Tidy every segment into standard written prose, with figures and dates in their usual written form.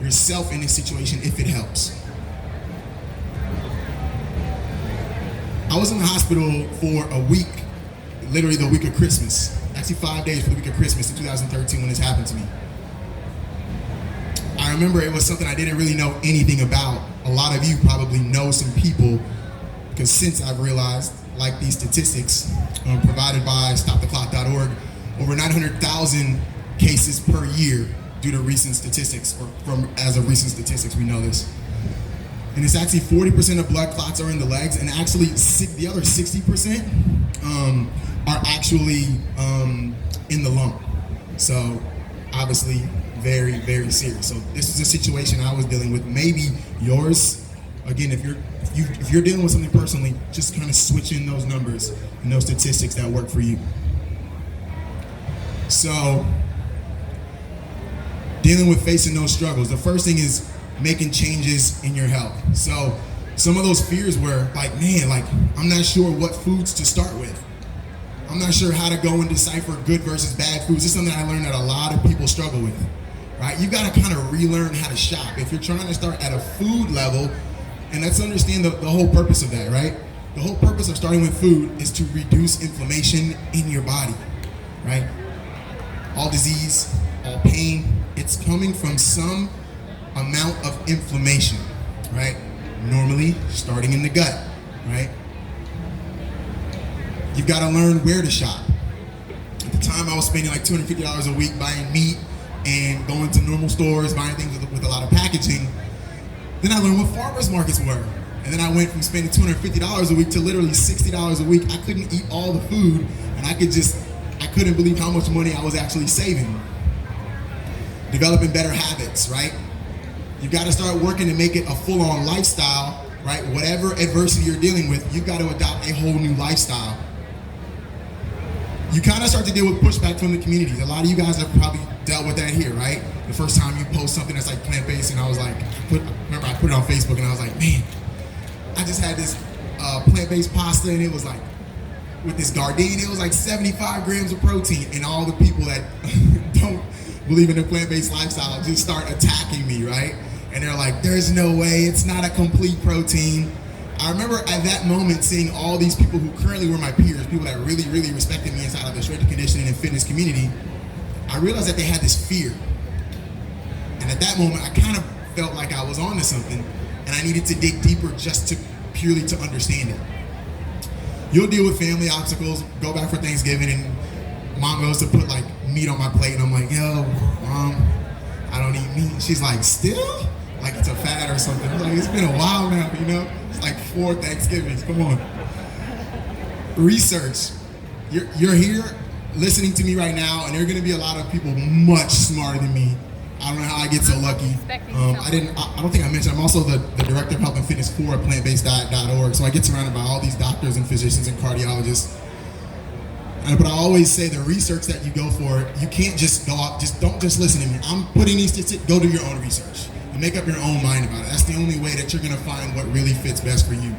yourself in this situation if it helps. I was in the hospital for a week, literally the week of Christmas. Actually 5 days for the week of Christmas in 2013 when this happened to me. I remember it was something I didn't really know anything about. A lot of you probably know some people, because since I've realized, like these statistics provided by SWFL.org, over 900,000 cases per year due to recent statistics, or as of recent statistics, we know this. And it's actually 40% of blood clots are in the legs, and actually the other 60% are actually in the lung. So obviously very, very serious. So this is a situation I was dealing with. Maybe yours, again, if you're dealing with something personally, just kind of switch in those numbers and those statistics that work for you. So dealing with facing those struggles, the first thing is making changes in your health. So some of those fears were like, man, like I'm not sure what foods to start with. I'm not sure how to go and decipher good versus bad foods. This is something I learned that a lot of people struggle with, right? You got to kind of relearn how to shop. If you're trying to start at a food level, and let's understand the whole purpose of that, right? The whole purpose of starting with food is to reduce inflammation in your body, right? All disease, all pain, it's coming from some amount of inflammation, right? Normally starting in the gut, right? You've got to learn where to shop. At the time, I was spending like $250 a week buying meat and going to normal stores, buying things with a lot of packaging. Then I learned what farmers markets were. And then I went from spending $250 a week to literally $60 a week. I couldn't eat all the food, and I couldn't believe how much money I was actually saving. Developing better habits, right? You've got to start working to make it a full-on lifestyle, right? Whatever adversity you're dealing with, you've got to adopt a whole new lifestyle. You kind of start to deal with pushback from the communities. A lot of you guys have probably dealt with that here, right? The first time you post something that's like plant-based, and I was like, I put it on Facebook, and I was like, man, I just had this plant-based pasta, and it was like, with this Gardein, it was like 75 grams of protein, and all the people that don't believe in the plant-based lifestyle just start attacking me, right? And they're like, there's no way, it's not a complete protein. I remember at that moment seeing all these people who currently were my peers, people that really, really respected me inside of the strength and conditioning and fitness community. I realized that they had this fear. And at that moment, I kind of felt like I was onto something, and I needed to dig deeper just to purely to understand it. You'll deal with family obstacles, go back for Thanksgiving, and mom goes to put like meat on my plate, and I'm like, yo, mom, I don't eat meat. She's like, still? Like it's a fad or something. I'm like, it's been a while now, you know? It's like 4 Thanksgivings, come on. Research. You're here listening to me right now, and there are gonna be a lot of people much smarter than me. I don't know how I get so lucky. I don't think I mentioned, I'm also the Director of Health and Fitness for plantbased.org, so I get surrounded by all these doctors and physicians and cardiologists. But I always say the research that you go for, you can't just go out, don't just listen to me. I'm putting these statistics, go do your own research and make up your own mind about it. That's the only way that you're gonna find what really fits best for you.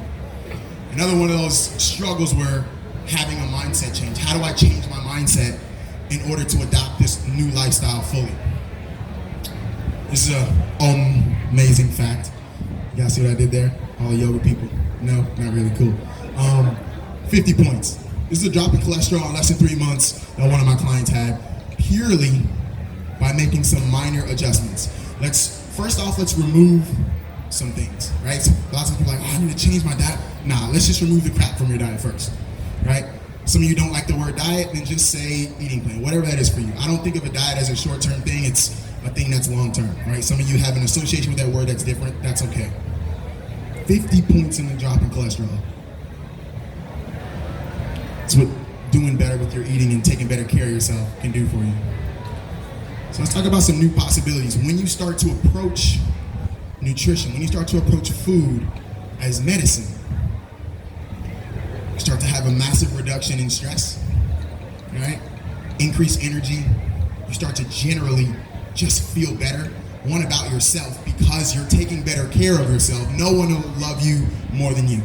Another one of those struggles were having a mindset change. How do I change my mindset in order to adopt this new lifestyle fully? This is an amazing fact. You guys see what I did there? All the yoga people? No, not really cool. 50 points. This is a drop in cholesterol in less than 3 months that one of my clients had, purely by making some minor adjustments. First off, let's remove some things, right? So lots of people are like, I need to change my diet. Nah, let's just remove the crap from your diet first, right? Some of you don't like the word diet, then just say eating plan, whatever that is for you. I don't think of a diet as a short-term thing, it's a thing that's long-term, right? Some of you have an association with that word that's different, that's okay. 50 points in the drop in cholesterol. It's what doing better with your eating and taking better care of yourself can do for you. So let's talk about some new possibilities. When you start to approach nutrition, when you start to approach food as medicine, you start to have a massive reduction in stress, right? Increased energy. You start to generally just feel better, one about yourself, because you're taking better care of yourself. No one will love you more than you,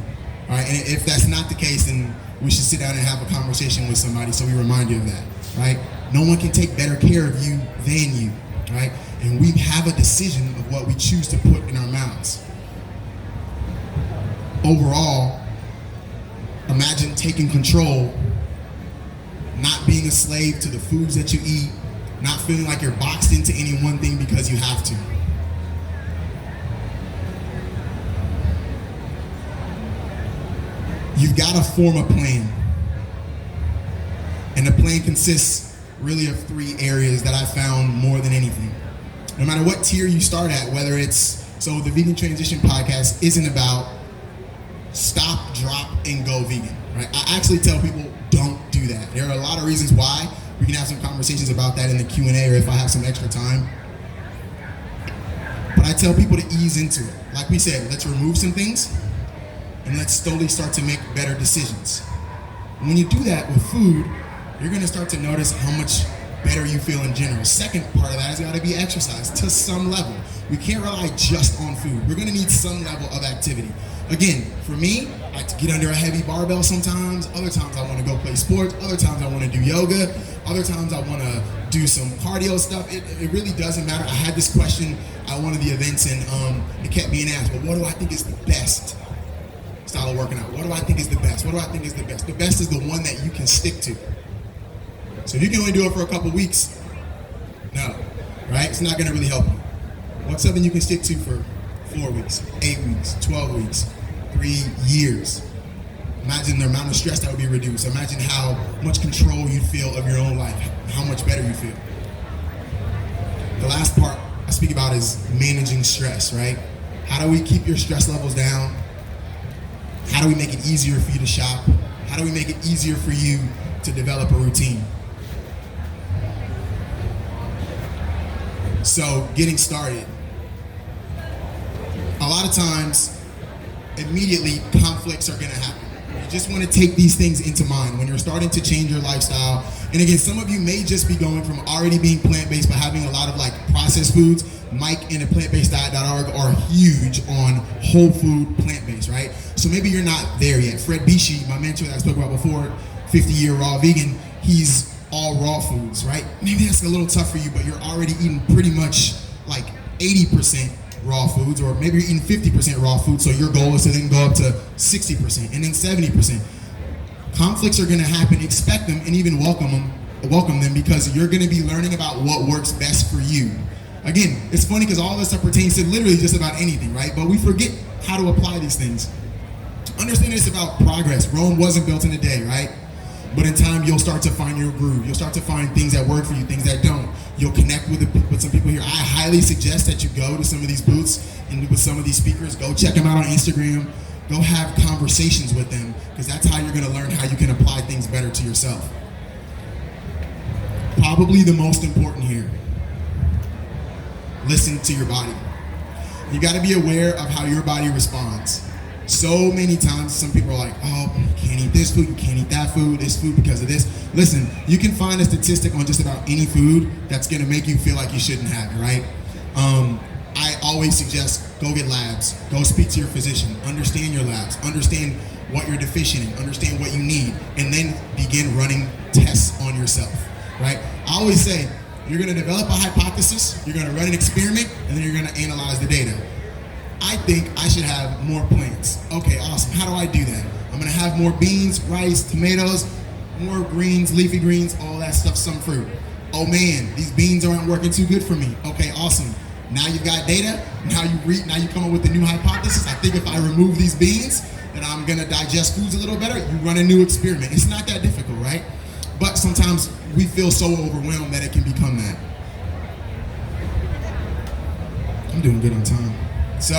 all right? And if that's not the case, then we should sit down and have a conversation with somebody so we remind you of that, right? No one can take better care of you than you, right? And we have a decision of what we choose to put in our mouths. Overall, imagine taking control, not being a slave to the foods that you eat, not feeling like you're boxed into any one thing because you have to. You've got to form a plan. And the plan consists really of 3 areas that I found more than anything. No matter what tier you start at, whether it's, so the Vegan Transition Podcast isn't about stop, drop, and go vegan, right? I actually tell people don't do that. There are a lot of reasons why. We can have some conversations about that in the Q&A or if I have some extra time. But I tell people to ease into it. Like we said, let's remove some things and let's slowly start to make better decisions. And when you do that with food, you're gonna start to notice how much better you feel in general. Second part of that has gotta be exercise to some level. We can't rely just on food. We're gonna need some level of activity. Again, for me, I like to get under a heavy barbell sometimes. Other times I wanna go play sports. Other times I wanna do yoga. Other times I wanna do some cardio stuff. It really doesn't matter. I had this question at one of the events and it kept being asked, well, what do I think is the best style of working out? What do I think is the best? What do I think is the best? The best is the one that you can stick to. So if you can only do it for a couple weeks, no, right? It's not gonna really help you. What's something you can stick to for 4 weeks, 8 weeks, 12 weeks, 3 years? Imagine the amount of stress that would be reduced. Imagine how much control you'd feel of your own life, how much better you feel. The last part I speak about is managing stress, right? How do we keep your stress levels down? How do we make it easier for you to shop? How do we make it easier for you to develop a routine? So getting started, a lot of times, immediately conflicts are gonna happen. You just wanna take these things into mind when you're starting to change your lifestyle. And again, some of you may just be going from already being plant-based but having a lot of like processed foods. Mike and aPlantBasedDiet.org are huge on whole food plant-based, right? So maybe you're not there yet. Fred Bishi, my mentor that I spoke about before, 50-year raw vegan, he's all raw foods, right? Maybe that's a little tough for you, but you're already eating pretty much like 80% raw foods, or maybe you're eating 50% raw food, so your goal is to then go up to 60% and then 70%. Conflicts are gonna happen, expect them, and even welcome them because you're gonna be learning about what works best for you. Again, it's funny because all this stuff pertains to literally just about anything, right? But we forget how to apply these things. Understand it's about progress. Rome wasn't built in a day, right? But in time, you'll start to find your groove. You'll start to find things that work for you, things that don't. You'll connect with some people here. I highly suggest that you go to some of these booths and with some of these speakers. Go check them out on Instagram. Go have conversations with them because that's how you're gonna learn how you can apply things better to yourself. Probably the most important here, listen to your body. You gotta be aware of how your body responds. So many times, some people are like, oh, you can't eat this food, you can't eat that food, this food because of this. Listen, you can find a statistic on just about any food that's gonna make you feel like you shouldn't have it, right? I always suggest go get labs, go speak to your physician, understand your labs, understand what you're deficient in, understand what you need, and then begin running tests on yourself, right? I always say, you're gonna develop a hypothesis, you're gonna run an experiment, and then you're gonna analyze the data. I think I should have more plants. Okay, awesome. How do I do that? I'm gonna have more beans, rice, tomatoes, more greens, leafy greens, all that stuff, some fruit. Oh man, these beans aren't working too good for me. Okay, awesome. Now you've got data, now you come up with a new hypothesis. I think if I remove these beans, then I'm gonna digest foods a little better. You run a new experiment. It's not that difficult, right? But sometimes we feel so overwhelmed that it can become that. I'm doing good on time. So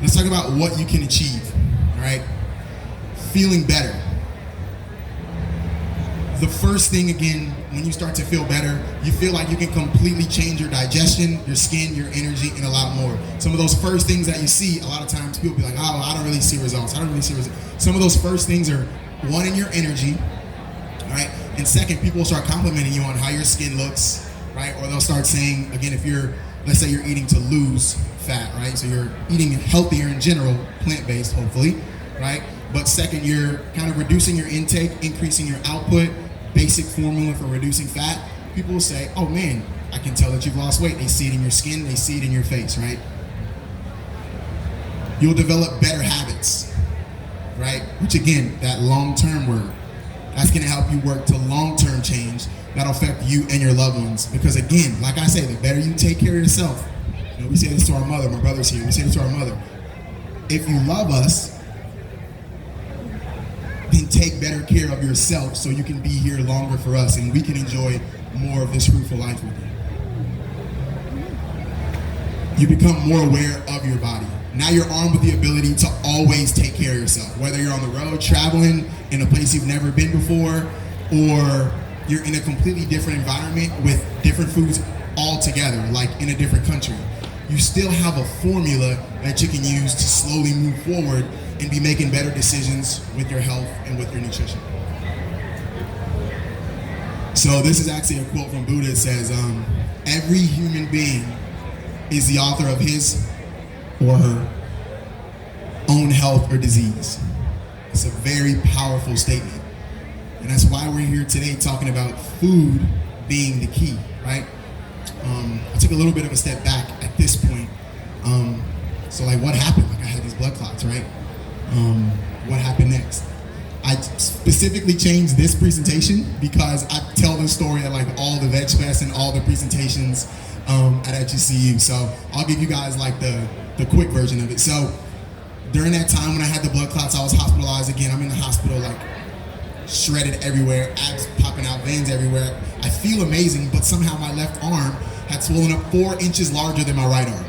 let's talk about what you can achieve, all right? Feeling better. The first thing, again, when you start to feel better, you feel like you can completely change your digestion, your skin, your energy, and a lot more. Some of those first things that you see, a lot of times people be like, oh, I don't really see results. Some of those first things are, one, in your energy, all right? And second, people will start complimenting you on how your skin looks, right? Or they'll start saying, again, if you're, let's say you're eating to lose fat, right? So you're eating healthier in general, plant-based, hopefully, right? But second, you're kind of reducing your intake, increasing your output, basic formula for reducing fat. People will say, oh man, I can tell that you've lost weight. They see it in your skin, they see it in your face, right? You'll develop better habits, right? Which again, that long-term word, that's gonna help you work to long-term change that'll affect you and your loved ones. Because again, like I say, the better you take care of yourself, you know, we say this to our mother, my brother's here, we say this to our mother. If you love us, then take better care of yourself so you can be here longer for us and we can enjoy more of this fruitful life with you. You become more aware of your body. Now you're armed with the ability to always take care of yourself, whether you're on the road, traveling in a place you've never been before, or you're in a completely different environment with different foods altogether, like in a different country. You still have a formula that you can use to slowly move forward and be making better decisions with your health and with your nutrition. So this is actually a quote from Buddha. It says, every human being is the author of his or her own health or disease. It's a very powerful statement. And that's why we're here today talking about food being the key, right? I took a little bit of a step back at this point. So like what happened? Like I had these blood clots, right? What happened next? I specifically changed this presentation because I tell this story at like all the Veg Fest and all the presentations at HCU. So I'll give you guys like the quick version of it. So during that time when I had the blood clots, I was hospitalized again. I'm in the hospital like shredded everywhere, abs popping out, veins everywhere. I feel amazing, but somehow my left arm had swollen up 4 inches larger than my right arm.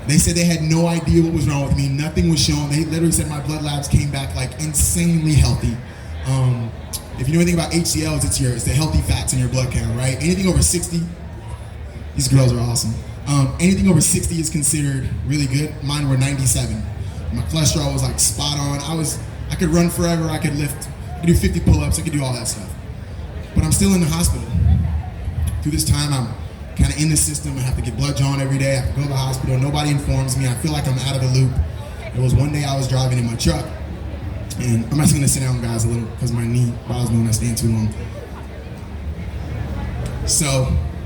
They said they had no idea what was wrong with me. Nothing was shown. They literally said my blood labs came back like insanely healthy. If you know anything about HDLs, it's the healthy fats in your blood count, right? Anything over 60, these girls are awesome. Anything over 60 is considered really good. Mine were 97. My cholesterol was like spot on. I could run forever. I could lift. I could do 50 pull-ups. I could do all that stuff. But I'm still in the hospital. Through this time, I'm kind of in the system. I have to get blood drawn every day. I have to go to the hospital. Nobody informs me. I feel like I'm out of the loop. There was one day I was driving in my truck, and I'm actually gonna sit down, guys, a little because my knee bothers me when I stand too long. So